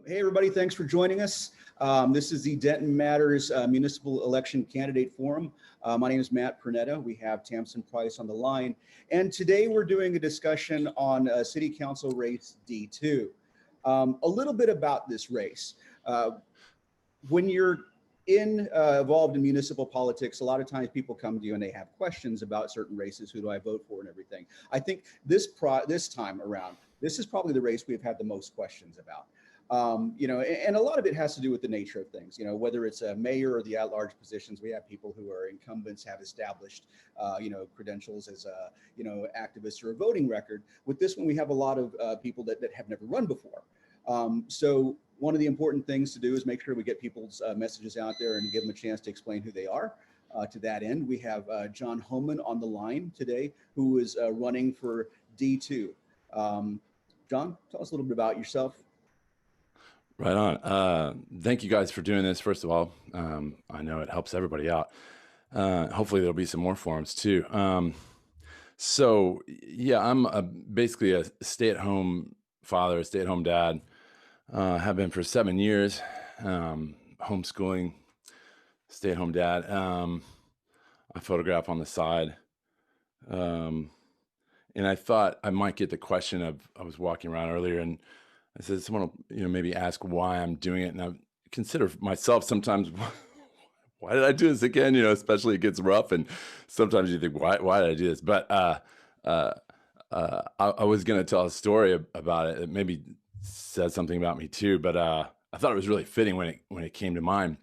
Hey, everybody, thanks for joining us. This is the Denton Matters Municipal Election Candidate Forum. My name is Matt Pernetta. We have Tamsin Price on the line. And today we're doing a discussion on City Council Race D2. A little bit about this race. When you're involved in municipal politics, a lot of times people come to you and they have questions about certain races. Who do I vote for and everything? I think this time around, this is probably the race we've had the most questions about. And a lot of it has to do with the nature of things, whether it's a mayor or the at-large positions. We have people who are incumbents, have established, credentials as, activists or a voting record. With this one, we have a lot of people that have never run before. So one of the important things to do is make sure we get people's messages out there and give them a chance to explain who they are. To that end, we have Jon Hohman on the line today, who is running for D2. Jon, tell us a little bit about yourself. Right on. Thank you guys for doing this. First of all, I know it helps everybody out. Hopefully there'll be some more forums too. So yeah, I'm basically a stay-at-home father, a stay-at-home dad. Have been for 7 years, homeschooling, stay-at-home dad. I photograph on the side. And I thought I might get the question of, I was walking around earlier and I said, someone will, maybe ask why I'm doing it. And I consider myself sometimes, why did I do this again? Especially it gets rough. And sometimes you think, why did I do this? But I was going to tell a story about it. It maybe said something about me too. But I thought it was really fitting when it came to mind.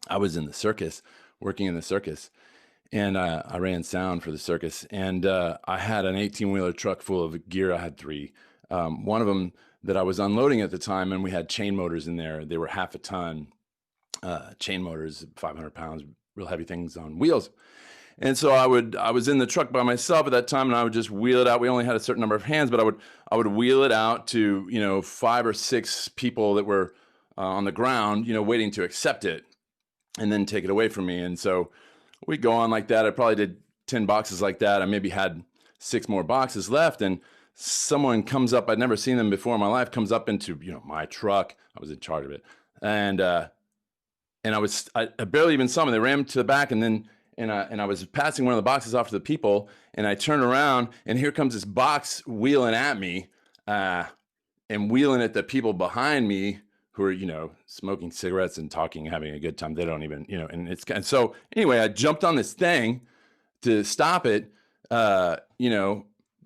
I was in the circus, working in the circus. And I ran sound for the circus. And I had an 18-wheeler truck full of gear. I had 3. One of them that I was unloading at the time, and we had chain motors in there. They were half a ton chain motors, 500 pounds, real heavy things on wheels. And so I was in the truck by myself at that time, and I would just wheel it out. We only had a certain number of hands, but I would wheel it out to 5 or 6 people that were on the ground, waiting to accept it, and then take it away from me. And so we go on like that. I probably did 10 boxes like that. I maybe had 6 more boxes left, and someone comes up, I'd never seen them before in my life, comes up into, my truck. I was in charge of it. And I barely even saw them. They ran to the back, and I was passing one of the boxes off to the people, and I turned around, and here comes this box wheeling at me, and wheeling at the people behind me who are, smoking cigarettes and talking, having a good time. They don't even, and so anyway, I jumped on this thing to stop it,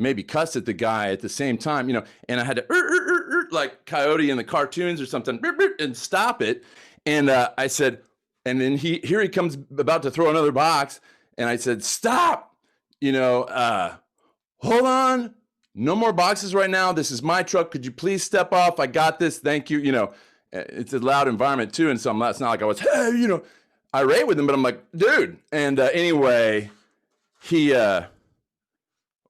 maybe cussed at the guy at the same time, and I had to like Coyote in the cartoons or something and stop it. And I said, and then here he comes about to throw another box. And I said, stop, hold on, no more boxes right now. This is my truck. Could you please step off? I got this. Thank you. It's a loud environment too. And so it's not like I was, hey, irate with him, but I'm like, dude. And anyway,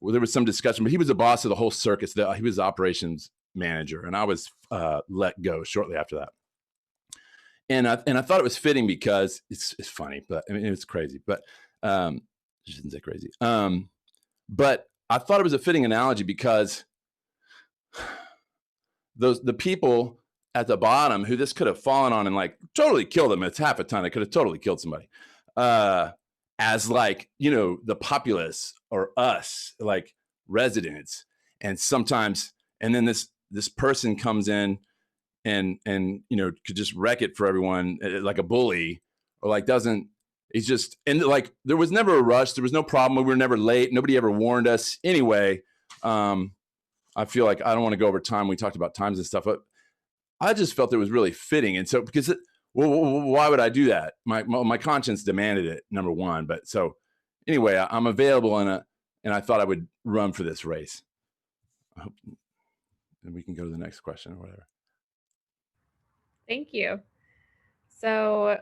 well, there was some discussion, but he was the boss of the whole circus. He was the operations manager, and I was let go shortly after that. And I thought it was fitting because it's funny, but I mean it's crazy, but I shouldn't say crazy. But I thought it was a fitting analogy because the people at the bottom who this could have fallen on and like totally killed them. It's half a ton. It could have totally killed somebody. As like, the populace or us, like residents. And sometimes, and then this person comes in and could just wreck it for everyone, like a bully, or like it's just, and like, there was never a rush. There was no problem. We were never late. Nobody ever warned us. Anyway, I feel like I don't want to go over time. We talked about times and stuff, but I just felt it was really fitting. And so, because why would I do that? My conscience demanded it, number one. But so anyway, I'm available and I thought I would run for this race. I hope, and we can go to the next question or whatever. Thank you. So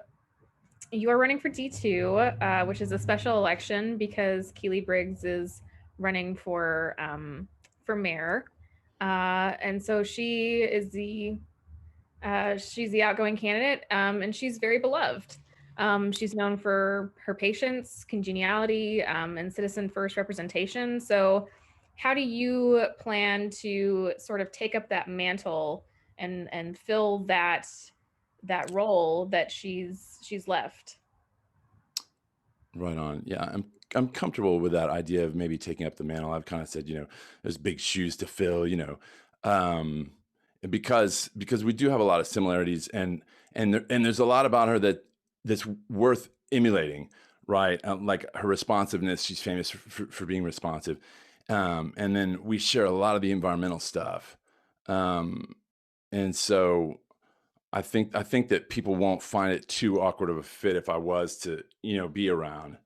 you are running for D2, which is a special election because Keely Briggs is running for mayor. And so she is she's the outgoing candidate, and she's very beloved. She's known for her patience, congeniality, and citizen first representation. So how do you plan to sort of take up that mantle and fill that role that she's left. Right on. Yeah, I'm comfortable with that idea of maybe taking up the mantle. I've kind of said, there's big shoes to fill, um, because we do have a lot of similarities, and there's a lot about her that's worth emulating, right? Like her responsiveness. She's famous for being responsive, and then we share a lot of the environmental stuff, um, and so I think that people won't find it too awkward of a fit if I was to, be around,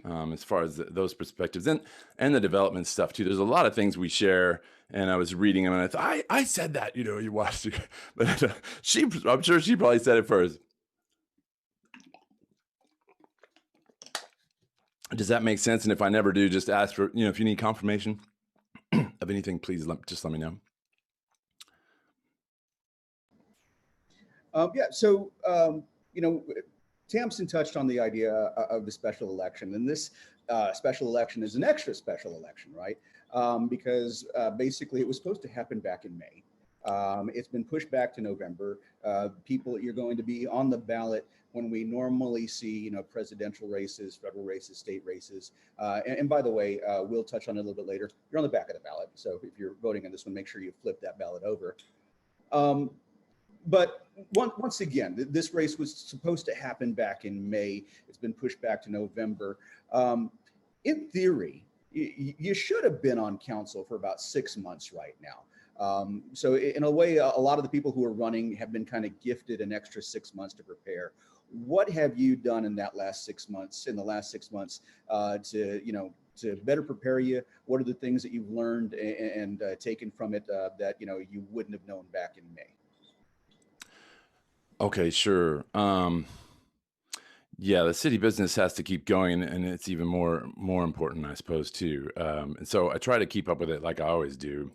as far as those perspectives and the development stuff too. There's a lot of things we share, and I was reading them, and I thought I said that, you watched it, but I'm sure she probably said it first. Does that make sense? And if I never do, just ask for, if you need confirmation of anything, please just let me know. Yeah, so, Tamsin touched on the idea of the special election, and this special election is an extra special election, right? Because basically it was supposed to happen back in May. It's been pushed back to November. You're going to be on the ballot when we normally see, presidential races, federal races, state races. And by the way, we'll touch on it a little bit later. You're on the back of the ballot. So if you're voting on this one, make sure you flip that ballot over. But once again, this race was supposed to happen back in May. It's been pushed back to November. In theory, you should have been on council for about 6 months right now. So in a way, a lot of the people who are running have been kind of gifted an extra 6 months to prepare. What have you done in the last 6 months, to better prepare you? What are the things that you've learned and taken from it that you wouldn't have known back in May? Okay, sure. Yeah, the city business has to keep going, and it's even more important, I suppose, too. And so I try to keep up with it like I always do.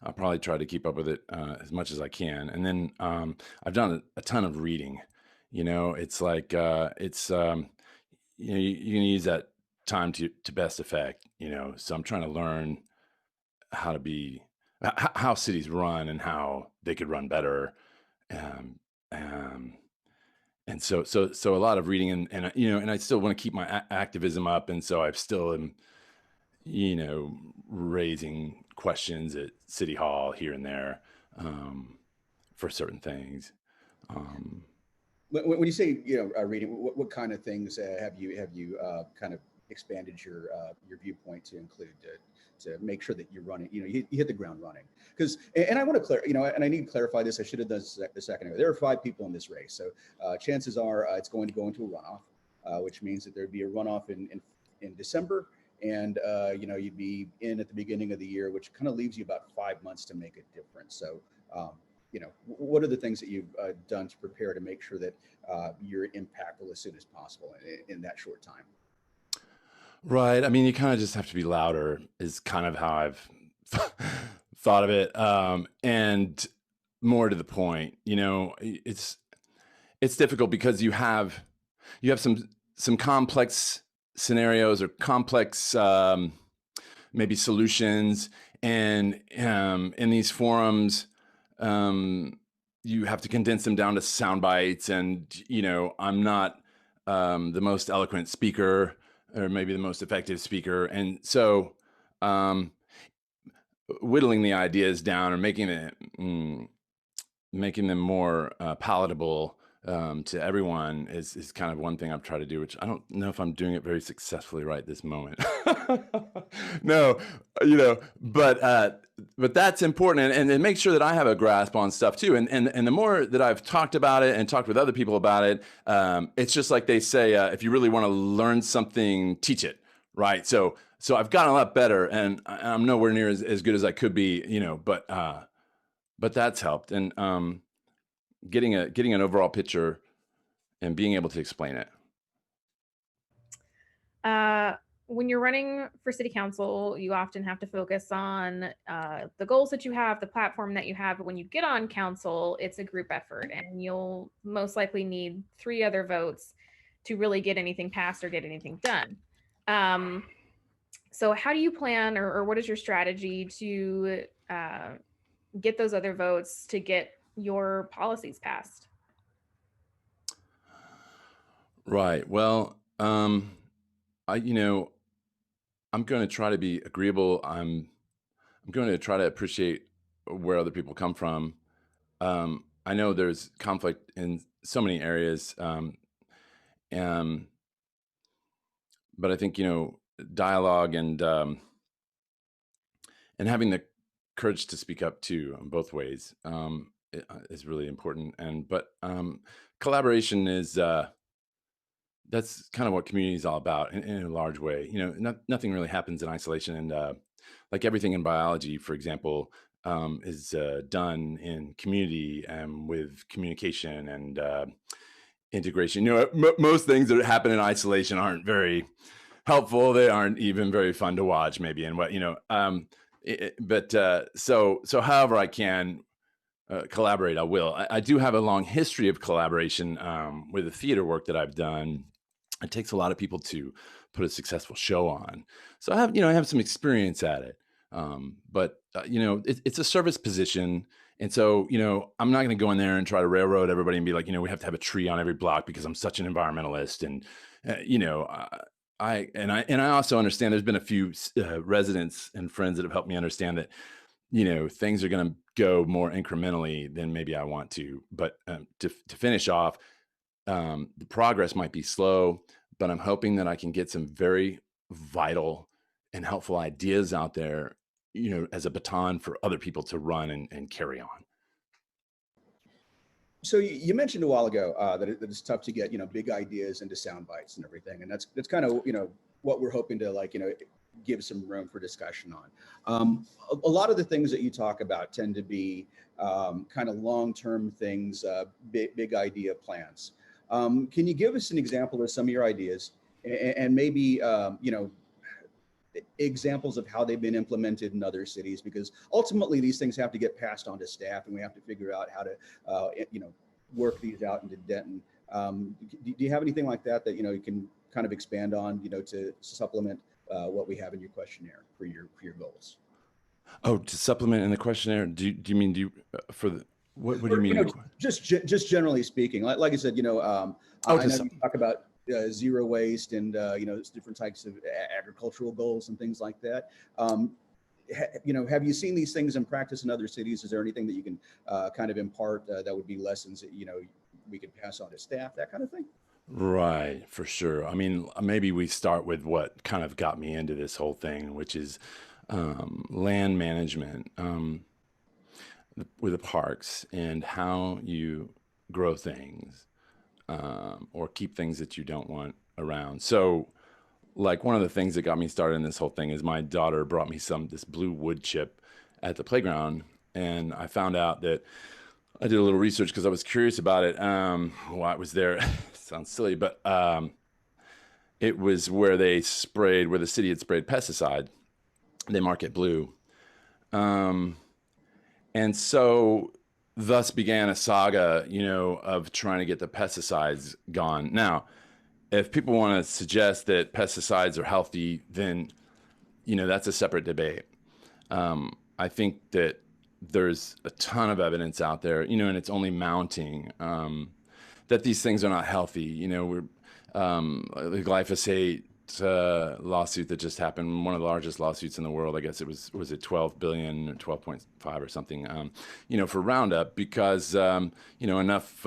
I'll probably try to keep up with it as much as I can. And then I've done a ton of reading. It's like you can use that time to best effect. So I'm trying to learn how to be how cities run and how they could run better. Um, um, and so a lot of reading, and I still want to keep my activism up, and so I still am, raising questions at City Hall here and there, for certain things. Um, When you say reading, what kind of things have you kind of expanded your viewpoint to include to make sure that you're running, you hit the ground running? Because, and I want to and I need to clarify this. I should have done this a second ago. There are 5 people in this race, so chances are it's going to go into a runoff, which means that there'd be a runoff in December, and you'd be in at the beginning of the year, which kind of leaves you about 5 months to make a difference. So. What are the things that you've done to prepare to make sure that you're impactful as soon as possible in that short time? right. I mean, you kind of just have to be louder is kind of how I've thought of it. And more to the point, it's difficult because you have some complex scenarios or complex maybe solutions, and in these forums, you have to condense them down to sound bites, and I'm not the most eloquent speaker or maybe the most effective speaker, and so whittling the ideas down or making them more palatable to everyone is kind of one thing I've tried to do, which I don't know if I'm doing it very successfully right this moment. No, but that's important, and make sure that I have a grasp on stuff too. And the more that I've talked about it and talked with other people about it, it's just like they say, if you really want to learn something, teach it, right? So I've gotten a lot better, and I'm nowhere near as good as I could be, but that's helped, and getting an overall picture and being able to explain it. When you're running for city council, you often have to focus on the goals that you have, the platform that you have. But when you get on council, it's a group effort, and you'll most likely need 3 other votes to really get anything passed or get anything done. So how do you plan, or what is your strategy to get those other votes, to get your policies passed? Right. Well, you know, I'm going to try to be agreeable. I'm going to try to appreciate where other people come from. I know there's conflict in so many areas, um, but I think dialogue and having the courage to speak up too, in both ways, is really important. But collaboration is. That's kind of what community is all about in a large way. Nothing really happens in isolation. And like everything in biology, for example, is done in community and with communication and integration. Most things that happen in isolation aren't very helpful. They aren't even very fun to watch, maybe. And so however I can collaborate, I will. I do have a long history of collaboration with the theater work that I've done. It takes a lot of people to put a successful show on. So I have some experience at it. It's a service position. And so, I'm not going to go in there and try to railroad everybody and be like, we have to have a tree on every block because I'm such an environmentalist. And, I also understand there's been a few residents and friends that have helped me understand that, things are going to go more incrementally than maybe I want to. But to finish off, the progress might be slow, but I'm hoping that I can get some very vital and helpful ideas out there, as a baton for other people to run and carry on. So you mentioned a while ago that it's tough to get big ideas into sound bites and everything, and that's kind of what we're hoping to give some room for discussion on. A lot of the things that you talk about tend to be kind of long-term things, big idea plans. Can you give us an example of some of your ideas and maybe examples of how they've been implemented in other cities? Because ultimately these things have to get passed on to staff, and we have to figure out how to work these out into Denton. Do you have anything like that you can kind of expand on to supplement what we have in your questionnaire for your goals? Oh, to supplement in the questionnaire, what do you mean? Just generally speaking, like I said, I know you talk about zero waste and different types of agricultural goals and things like that. Have you seen these things in practice in other cities? Is there anything that you can kind of impart that would be lessons that we could pass on to staff, that kind of thing? Right, for sure. I mean, maybe we start with what kind of got me into this whole thing, which is land management with the parks and how you grow things or keep things that you don't want around. So, like, one of the things that got me started in this whole thing is my daughter brought me this blue wood chip at the playground, and I found out that I did a little research because I was curious about it. Why it was there sounds silly, but it was where the city had sprayed pesticide. They mark it blue. And so thus began a saga, of trying to get the pesticides gone. Now, if people want to suggest that pesticides are healthy, then, that's a separate debate. I think that there's a ton of evidence out there, and it's only mounting, that these things are not healthy. The glyphosate lawsuit that just happened, one of the largest lawsuits in the world. I guess was it 12 billion or 12.5 or something, for Roundup, because, enough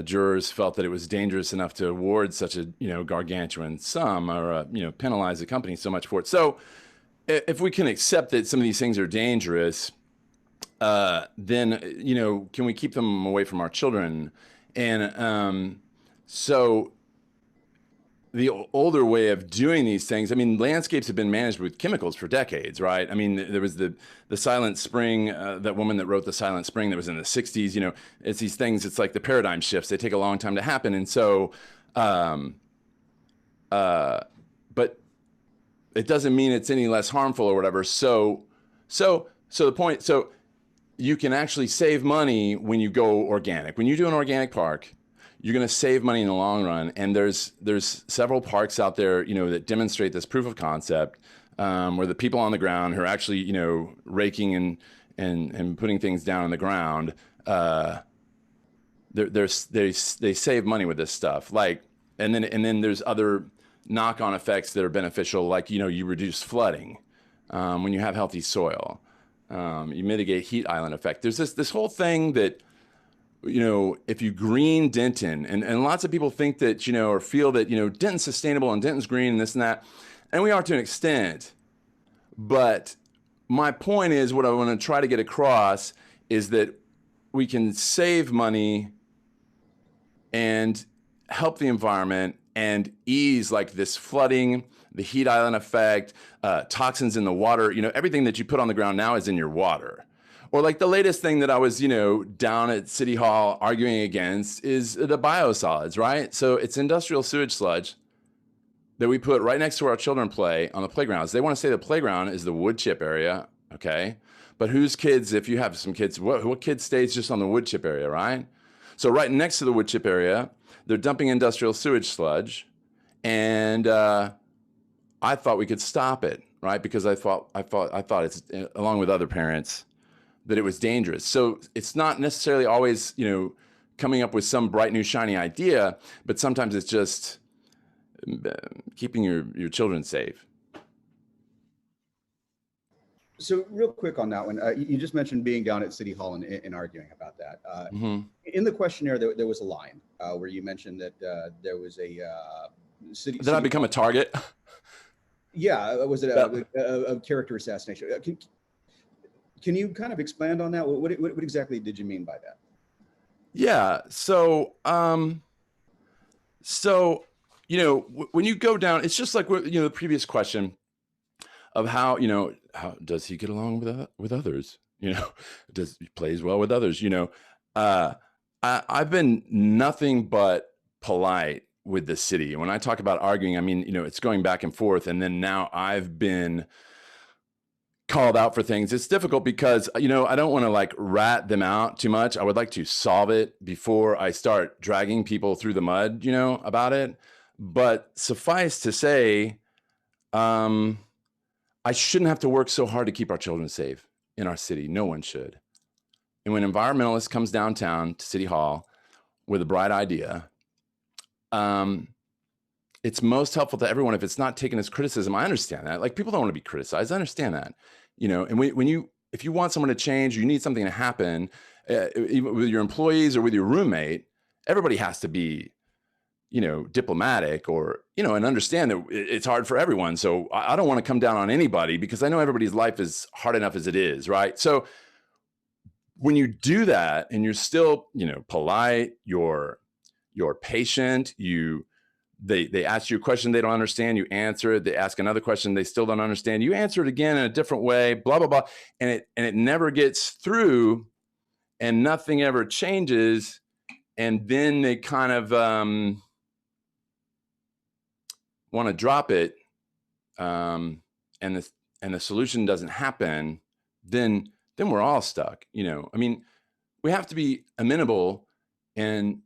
jurors felt that it was dangerous enough to award such a, gargantuan sum or, penalize the company so much for it. So if we can accept that some of these things are dangerous, then, can we keep them away from our children? And so the older way of doing these things, I mean, landscapes have been managed with chemicals for decades, right? I mean, there was the Silent Spring, that woman that wrote the Silent Spring that was in the 60s, it's these things, it's like the paradigm shifts. They take a long time to happen. And so, but it doesn't mean it's any less harmful or whatever. So you can actually save money when you go organic. When you do an organic park, you're going to save money in the long run. And there's several parks out there, that demonstrate this proof of concept, where the people on the ground who are actually, raking and putting things down on the ground, they save money with this stuff. Like, and then there's other knock-on effects that are beneficial, like, you reduce flooding when you have healthy soil. You mitigate heat island effect. There's this whole thing that, if you green Denton, and lots of people think that, or feel that, Denton's sustainable and Denton's green and this and that, and we are to an extent. But my point is, what I want to try to get across is that we can save money and help the environment and ease like this flooding, the heat island effect, toxins in the water. Everything that you put on the ground now is in your water. Or like the latest thing that I was, down at City Hall arguing against is the biosolids, right? So it's industrial sewage sludge that we put right next to where our children play on the playgrounds. They want to say the playground is the wood chip area, okay? But whose kids, if you have some kids, what kid stays just on the wood chip area, right? So right next to the wood chip area, they're dumping industrial sewage sludge, and I thought we could stop it, right? Because I thought it's, along with other parents, that it was dangerous. So it's not necessarily always, coming up with some bright new shiny idea, but sometimes it's just keeping your children safe. So real quick on that one, you just mentioned being down at City Hall and arguing about that. In the questionnaire, there was a line where you mentioned that there was a city. Did I become a target? Yeah, was it a character assassination? Can you kind of expand on that? What exactly did you mean by that? Yeah. So when you go down, it's just like the previous question of how does he get along with others? Does he plays well with others? I've been nothing but polite with the city. When I talk about arguing, I mean, it's going back and forth, and then now I've been called out for things. It's difficult because I don't want to like rat them out too much. I would like to solve it before I start dragging people through the mud, about it. But suffice to say, I shouldn't have to work so hard to keep our children safe in our city. No one should. And when an environmentalist comes downtown to City Hall with a bright idea, it's most helpful to everyone if it's not taken as criticism. I understand that. Like, people don't want to be criticized. I understand that. And if you want someone to change, you need something to happen, even with your employees or with your roommate, everybody has to be diplomatic or, and understand that it's hard for everyone. So I don't want to come down on anybody because I know everybody's life is hard enough as it is. Right. So when you do that and you're still, polite, you're patient, they ask you a question they don't understand, you answer it. They ask another question they still don't understand, you answer it again in a different way, blah, blah, blah. And it never gets through and nothing ever changes. And then they kind of, want to drop it, and the solution doesn't happen, then we're all stuck. I mean, we have to be amenable and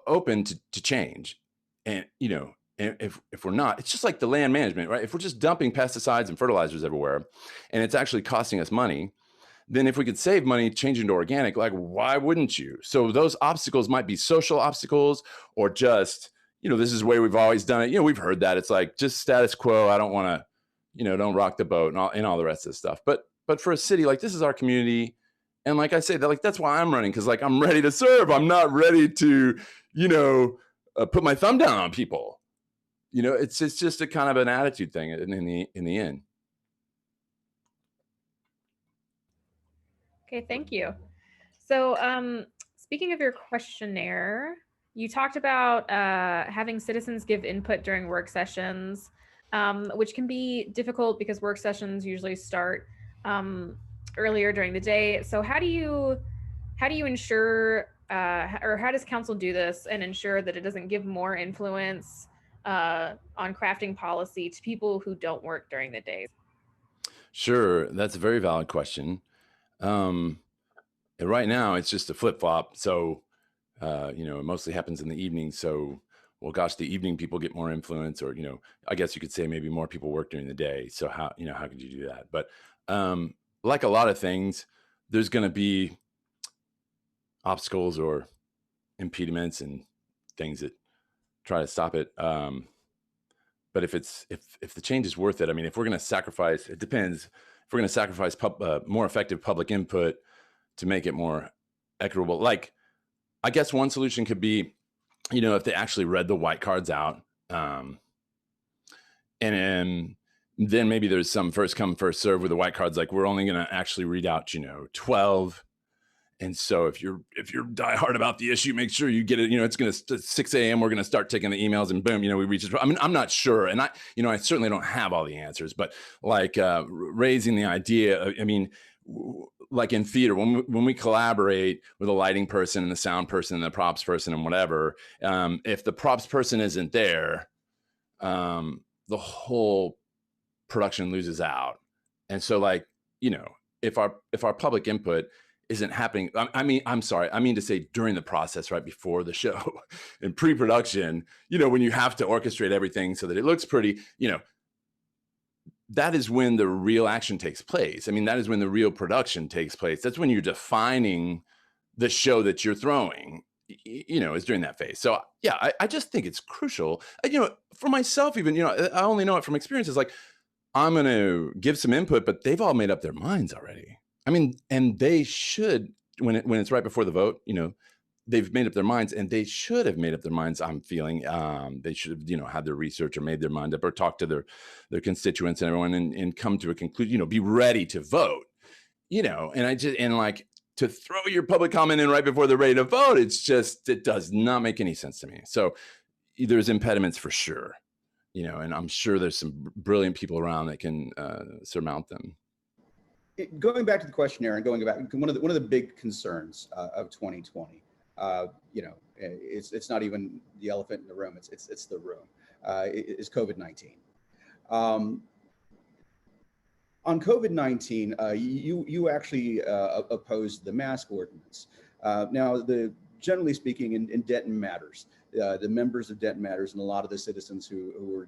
open to change. And if we're not, it's just like the land management, right? If we're just dumping pesticides and fertilizers everywhere, and it's actually costing us money, then if we could save money changing to organic, like, why wouldn't you? So those obstacles might be social obstacles, or just this is the way we've always done it. We've heard that. It's like, just status quo. I don't want to, don't rock the boat and all the rest of this stuff. But for a city, like, this is our community. And like I say, that's why I'm running. Cause like, I'm ready to serve. I'm not ready to, put my thumb down on people. It's just a kind of an attitude thing in the end. Okay. Thank you. So, speaking of your questionnaire, you talked about having citizens give input during work sessions, which can be difficult because work sessions usually start earlier during the day. So how do you ensure, or how does council do this and ensure that it doesn't give more influence on crafting policy to people who don't work during the day? Sure, that's a very valid question. Right now, it's just a flip-flop. So it mostly happens in the evening. So, well, gosh, the evening people get more influence, or, I guess you could say maybe more people work during the day. So how could you do that? But like a lot of things, there's going to be obstacles or impediments and things that try to stop it. But if the change is worth it, I mean, if we're going to sacrifice, it depends. If we're going to sacrifice more effective public input to make it more equitable, like, I guess one solution could be, if they actually read the white cards out, and then maybe there's some first come, first serve with the white cards. Like, we're only going to actually read out, 12. And so if you're diehard about the issue, make sure you get it. It's going to 6 a.m. We're going to start taking the emails, and boom, we reach it. I mean, I'm not sure, and I certainly don't have all the answers. But like raising the idea, I mean, like in theater, when we collaborate with a lighting person and the sound person and the props person and whatever, if the props person isn't there, the whole production loses out. And so, like, if our public input isn't happening, I mean to say during the process, right before the show, in pre-production, when you have to orchestrate everything so that it looks pretty, that is when the real action takes place. I mean, that is when the real production takes place. That's when you're defining the show that you're throwing, is during that phase. So yeah, I just think it's crucial. For myself, even, I only know it from experiences. Like, I'm going to give some input, but they've all made up their minds already. I mean, and they should, when it's right before the vote, they've made up their minds, and they should have made up their minds. I'm feeling they should have, had their research or made their mind up or talked to their constituents and everyone and come to a conclusion, be ready to vote, and like, to throw your public comment in right before they're ready to vote, it does not make any sense to me. So there's impediments for sure, and I'm sure there's some brilliant people around that can surmount them. Going back to the questionnaire and going back, one of the big concerns of 2020, it's not even the elephant in the room, it's the room, is COVID-19. On COVID-19, you actually opposed the mask ordinance. Now, generally speaking, in Denton Matters, the members of Denton Matters and a lot of the citizens who were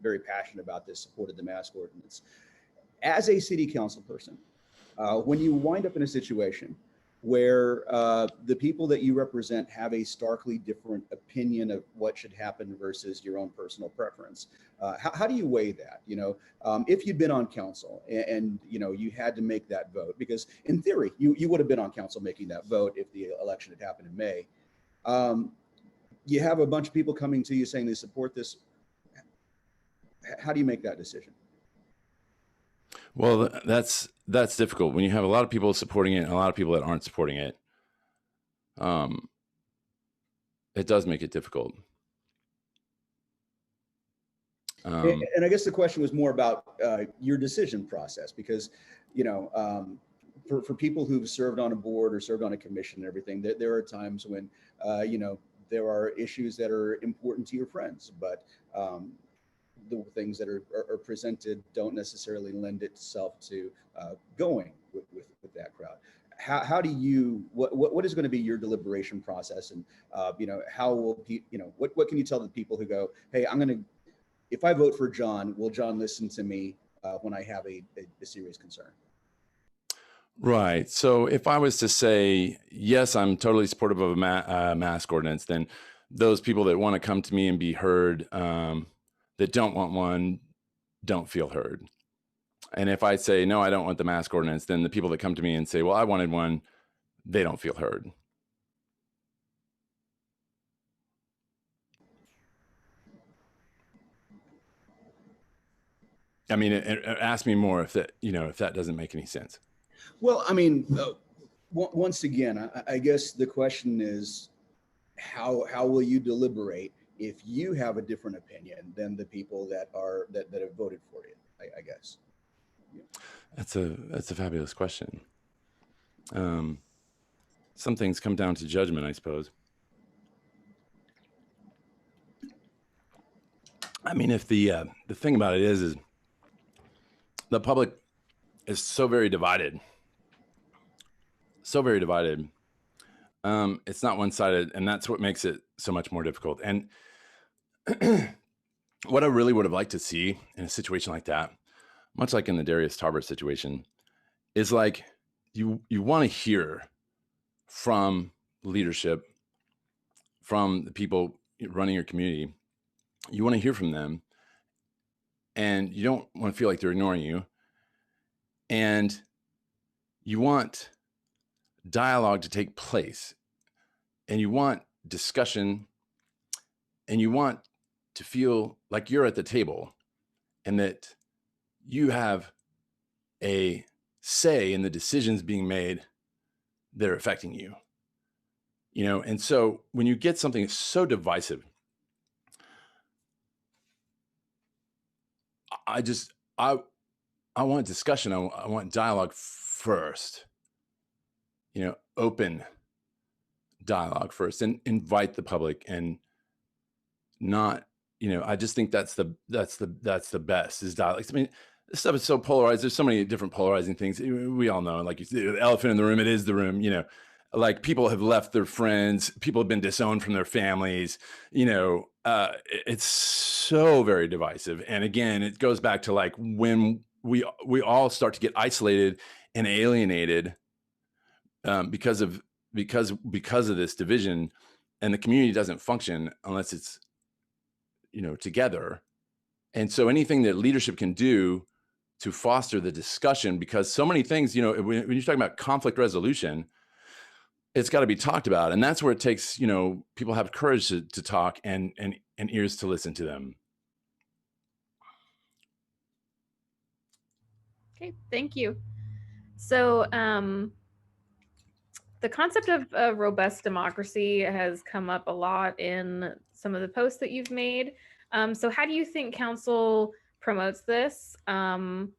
very passionate about this supported the mask ordinance. As a city council person, when you wind up in a situation where the people that you represent have a starkly different opinion of what should happen versus your own personal preference, how do you weigh that? If you'd been on council and you had to make that vote, because in theory you would have been on council making that vote if the election had happened in May. You have a bunch of people coming to you saying they support this. How do you make that decision? Well, that's difficult when you have a lot of people supporting it and a lot of people that aren't supporting it. It does make it difficult. And I guess the question was more about your decision process, because for people who've served on a board or served on a commission and everything, there are times when there are issues that are important to your friends, but the things that are presented don't necessarily lend itself to going with that crowd. How do you, what is going to be your deliberation process, and how will what can you tell the people who go, hey, if I vote for Jon, will Jon listen to me when I have a serious concern? Right. So if I was to say, yes, I'm totally supportive of a mask ordinance, then those people that want to come to me and be heard, that don't want one, don't feel heard. And if I say, no, I don't want the mask ordinance, then the people that come to me and say, well, I wanted one, they don't feel heard. I mean, ask me more if that doesn't make any sense. Well, I mean, once again, I guess the question is, how will you deliberate if you have a different opinion than the people that have voted for you? I guess. Yeah. That's a fabulous question. Some things come down to judgment, I suppose. I mean, if the thing about it is the public is so very divided. It's not one-sided, and that's what makes it so much more difficult. And what I really would have liked to see in a situation like that, much like in the Darius Tarver situation, is like you want to hear from leadership, from the people running your community, you want to hear from them, and you don't want to feel like they're ignoring you. And you want dialogue to take place, and you want discussion, and you want to feel like you're at the table and that you have a say in the decisions being made that are affecting you. And so when you get something so divisive, I want discussion. I want dialogue first, open dialogue first, and invite the public, and not, I just think that's the best, is dialogue. I mean, this stuff is so polarized. There's so many different polarizing things. We all know, like you said, the elephant in the room, it is the room, like people have left their friends, people have been disowned from their families, it's so very divisive. And again, it goes back to like when we all start to get isolated and alienated because of this division, and the community doesn't function unless it's together. And so anything that leadership can do to foster the discussion, because so many things, when you're talking about conflict resolution, it's got to be talked about. And that's where it takes, people have courage to talk, and ears to listen to them. Okay, thank you. So the concept of a robust democracy has come up a lot in some of the posts that you've made. So how do you think council promotes this? And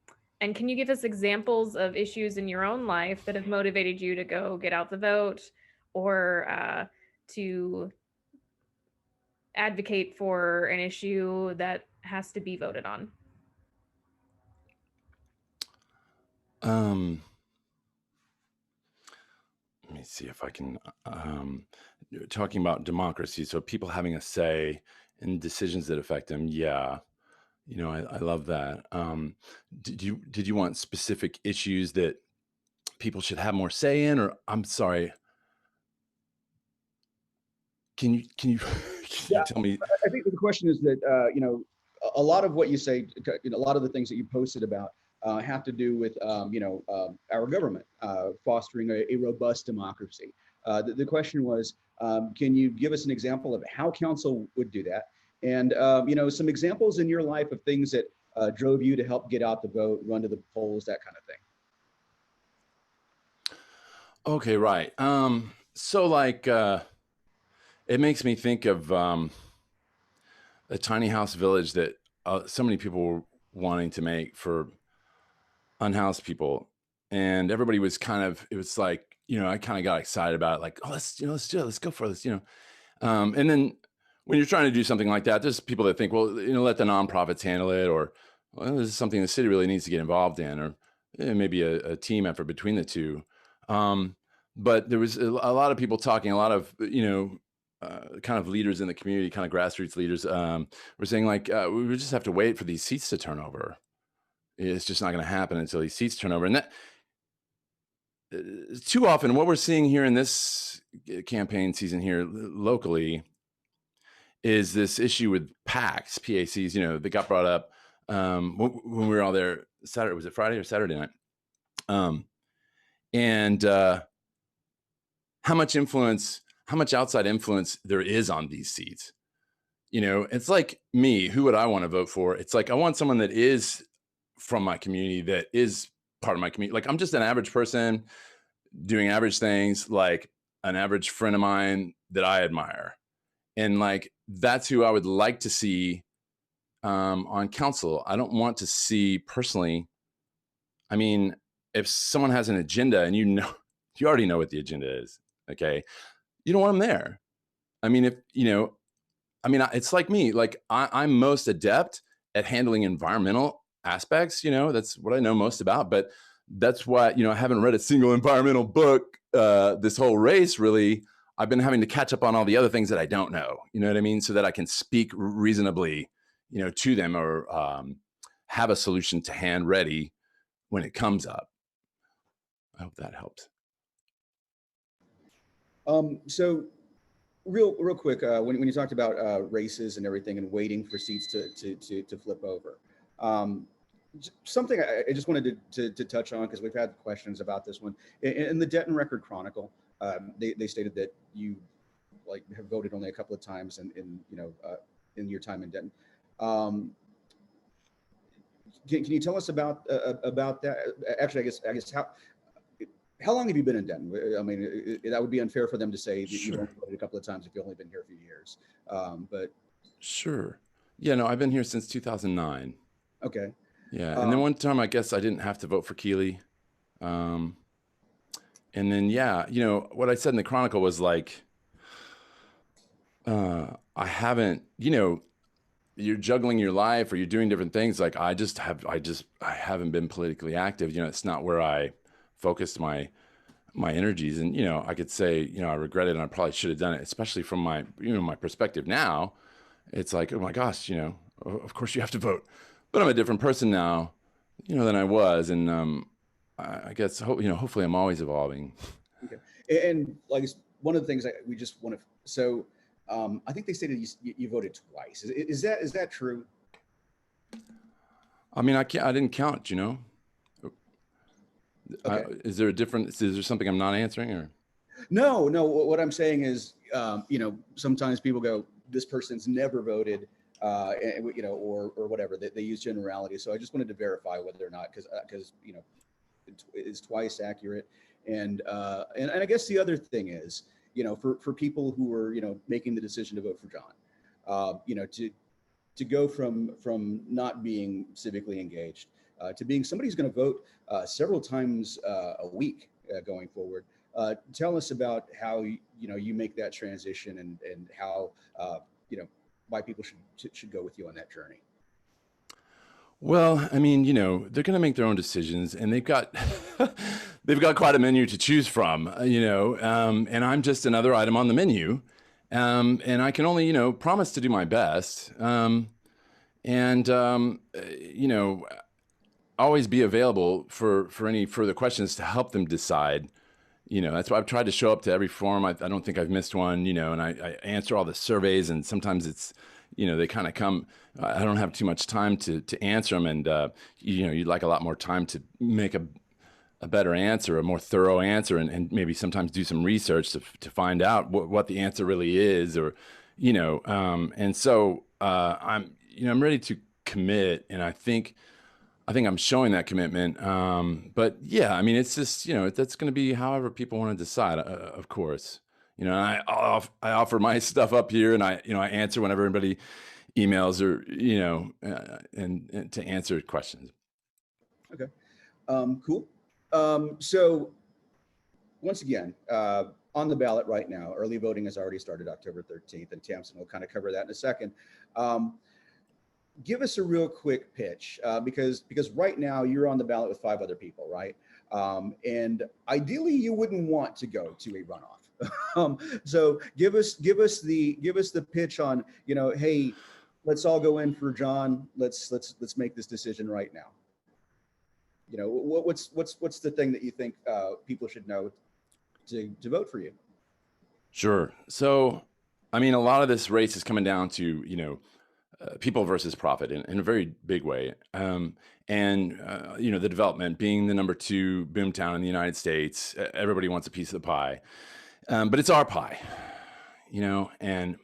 can you give us examples of issues in your own life that have motivated you to go get out the vote, or to advocate for an issue that has to be voted on? Let me see if I can, talking about democracy. So people having a say in decisions that affect them. Yeah. I love that. Did you want specific issues that people should have more say in, or I'm sorry, can you can you tell me? I think the question is that, a lot of what you say, a lot of the things that you posted about have to do with, our government fostering a robust democracy. The question was, can you give us an example of how council would do that? And, some examples in your life of things that drove you to help get out the vote, run to the polls, that kind of thing. Okay, right. So like, it makes me think of a tiny house village that so many people were wanting to make for unhoused people, and everybody was it was like, I kind of got excited about it, like, oh, let's do it, let's go for this, and then when you're trying to do something like that, there's people that think, well, let the nonprofits handle it, or, well, this is something the city really needs to get involved in, or maybe a team effort between the two. But there was a lot of people talking, a lot of, kind of leaders in the community, kind of grassroots leaders, were saying like, we just have to wait for these seats to turn over. It's just not going to happen until these seats turn over. And that too often what we're seeing here in this campaign season here locally is this issue with PACs, that got brought up when we were all there Saturday. Was it Friday or Saturday night? And how much outside influence there is on these seats. It's like me, who would I want to vote for? It's like, I want someone that is from my community, that is part of my community. Like, I'm just an average person doing average things, like an average friend of mine that I admire. And like, that's who I would like to see on council. I don't want to see personally. I mean, if someone has an agenda and you already know what the agenda is, okay, you don't want them there. I mean, it's like me, like I'm most adept at handling environmental aspects, that's what I know most about, but that's why, I haven't read a single environmental book this whole race, really. I've been having to catch up on all the other things that I don't know, you know what I mean? So that I can speak reasonably, to them, or have a solution to hand ready when it comes up. I hope that helps. So real quick, when you talked about races and everything and waiting for seats to flip over, um, something I just wanted to touch on, because we've had questions about this one. In the Denton Record Chronicle, they stated that you like have voted only a couple of times in your time in Denton. Um, can you tell us about that? Actually, I guess how long have you been in Denton? I mean, that would be unfair for them to say that you've only Sure. voted a couple of times if you've only been here a few years. But Sure. Yeah, no, I've been here since 2009. okay. Yeah. And then Um, one time I guess I didn't have to vote for Keeley. Um, and then, yeah, what I said in the Chronicle was like, I haven't, you're juggling your life or you're doing different things. Like I haven't been politically active. It's not where I focused my energies. And, I could say, I regret it and I probably should have done it, especially from my perspective now. It's like, oh my gosh, of course you have to vote, but I'm a different person now, than I was. And, I guess, hopefully I'm always evolving. okay. And like one of the things we just want to, so I think they stated you voted twice. Is that true? I mean, I didn't count, Okay. is there a difference? Is there something I'm not answering or? No, no. What I'm saying is, sometimes people go, this person's never voted, or whatever. They use generality. So I just wanted to verify whether or not, because is twice accurate. And I guess the other thing is, for people who are, making the decision to vote for Jon, to go from not being civically engaged to being somebody who's going to vote several times a week going forward. Tell us about how you make that transition, and how why people should go with you on that journey. Well, I mean, they're going to make their own decisions, and they've got they've got quite a menu to choose from, and I'm just another item on the menu, and I can only, promise to do my best, and always be available for any further questions to help them decide. That's why I've tried to show up to every forum. I don't think I've missed one, and I answer all the surveys, and sometimes it's, they kind of come, I don't have too much time to answer them. And, you'd like a lot more time to make a better answer, a more thorough answer, and maybe sometimes do some research to find out what the answer really is, or, and so I'm ready to commit. And I think I'm showing that commitment. But yeah, I mean, it's just, that's going to be however people want to decide, of course. I offer my stuff up here, and I answer whenever anybody emails, or, and to answer questions. Okay. Cool. So once again, on the ballot right now, early voting has already started October 13th, and Tamsin will kind of cover that in a second. Give us a real quick pitch, because right now you're on the ballot with 5 other people, right? And ideally, you wouldn't want to go to a runoff. So give us the pitch on, hey, let's all go in for Jon. Let's make this decision right now. What's the thing that you think people should know to vote for you? Sure. So, I mean, a lot of this race is coming down to, people versus profit in a very big way. The development being the number 2 boomtown in the United States, everybody wants a piece of the pie. But it's our pie, and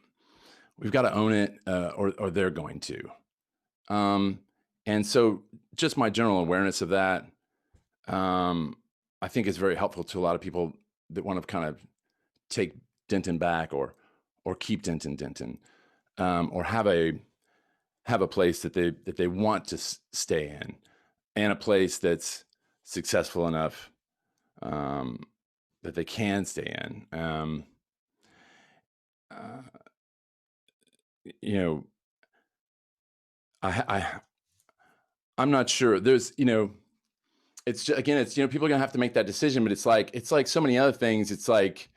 we've got to own it, or they're going to. And so just my general awareness of that, I think is very helpful to a lot of people that want to kind of take Denton back, or keep Denton, or have a place that they want to stay in, and a place that's successful enough that they can stay in. I'm not sure. There's, it's just, again, it's, people are gonna have to make that decision, but it's like so many other things. It's like,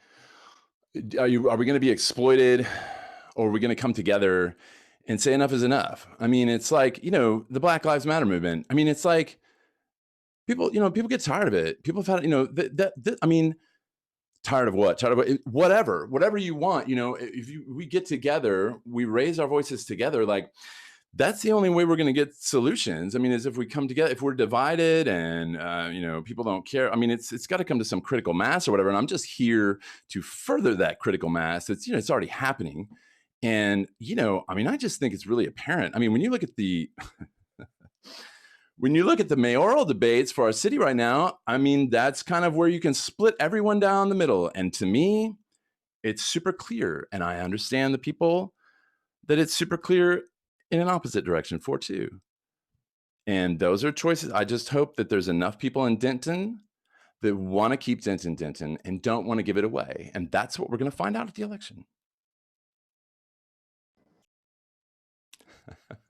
are we going to be exploited, or are we going to come together and say enough is enough? I mean, it's like, the Black Lives Matter movement. I mean, it's like people get tired of it. People have had, I mean, tired of what? Tired of whatever you want. You know, we get together, we raise our voices together, like that's the only way we're going to get solutions. I mean, is if we come together. If we're divided and people don't care. I mean, it's got to come to some critical mass or whatever. And I'm just here to further that critical mass. It's already happening. And I mean, I just think it's really apparent. I mean, when you look at the mayoral debates for our city right now, I mean, that's kind of where you can split everyone down the middle. And to me, it's super clear. And I understand the people that it's super clear in an opposite direction for too. And those are choices. I just hope that there's enough people in Denton that want to keep Denton and don't want to give it away. And that's what we're going to find out at the election.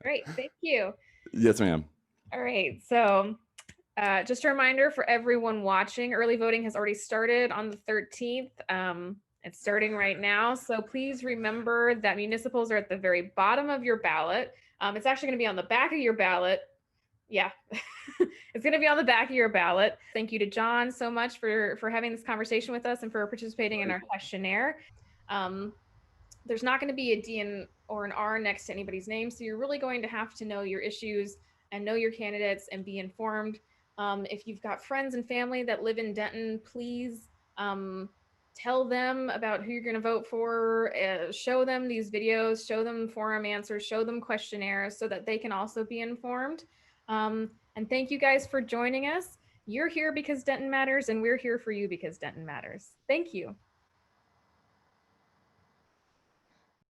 Great, thank you. Yes, ma'am. All right, so just a reminder for everyone watching, early voting has already started on the 13th. It's starting right now, so please remember that municipals are at the very bottom of your ballot. It's actually going to be on the back of your ballot. Yeah, it's going to be on the back of your ballot. Thank you to Jon so much for having this conversation with us and for participating in our questionnaire. There's not going to be a D or an R next to anybody's name, so you're really going to have to know your issues and know your candidates and be informed. If you've got friends and family that live in Denton, please tell them about who you're going to vote for, show them these videos, show them forum answers, show them questionnaires so that they can also be informed. And thank you guys for joining us. You're here because Denton matters, and we're here for you because Denton matters. Thank you.